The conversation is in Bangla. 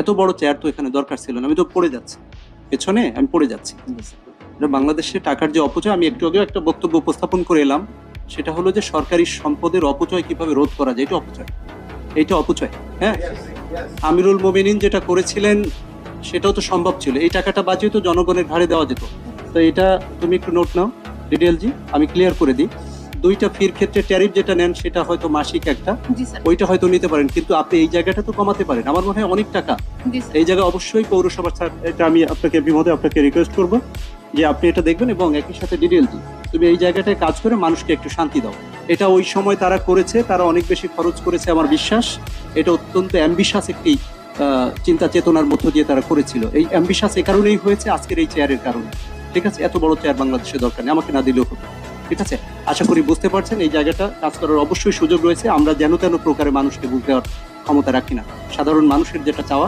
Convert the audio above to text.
এত বড় চেয়ার তো এখানে দরকার ছিল না, আমি তো পড়ে যাচ্ছি পেছনে, আমি পড়ে যাচ্ছি। এটা বাংলাদেশে টাকার যে অপচয়, আমি একটু আগে একটা বক্তব্য উপস্থাপন করে এলাম, সেটা হলো যে সরকারি সম্পদের অপচয় কিভাবে রোধ করা যায়, এটা অপচয়, এইটা অপচয়। হ্যাঁ, আমিরুল মোমিনিন যেটা করেছিলেন সেটাও তো সম্ভব ছিল, এই টাকাটা বাঁচিয়ে তো জনগণের ঘাড়ে দেওয়া যেত। তো এটা তুমি একটু নোট নাও ডিটেলজি, আমি ক্লিয়ার করে দিই। দুইটা ফির ক্ষেত্রে ট্যারিফ যেটা নেন সেটা হয়তো মাসিক একটা, জি স্যার। ওইটা হয়তো নিতে পারেন, কিন্তু আপনি এই জায়গাটা তো কমাতে পারেন, আমার মনে হয় অনেক টাকা জি স্যার। এই জায়গায় অবশ্যই পৌরসভা স্যার, এটা আমি আপনাকে বিমোদে আপনাকে রিকোয়েস্ট করবো যে আপনি এটা দেখবেন এবং একই সাথে ডিটেলজি তুমি এই জায়গাটায় কাজ করে মানুষকে একটু শান্তি দাও। এটা ওই সময় তারা করেছে, তারা অনেক বেশি খরচ করেছে আমার বিশ্বাস। এটা অত্যন্ত অ্যাম্বিশাস একটি চিন্তা চেতনার মধ্য দিয়ে তারা করেছিল। এই অ্যাম্বিশাস এই কারণেই হয়েছে আজকের এই চেয়ারের কারণে। ঠিক আছে, এত বড় চেয়ার বাংলাদেশে দরকার নেই, আমাকে না দিলেও হতো। ঠিক আছে, আশা করি বুঝতে পারছেন এই জায়গাটা কাজ করার অবশ্যই সুযোগ রয়েছে। আমরা যেন তেন প্রকারে মানুষকে বুঝতে দেওয়ার ক্ষমতা রাখি না, সাধারণ মানুষের যেটা চাওয়া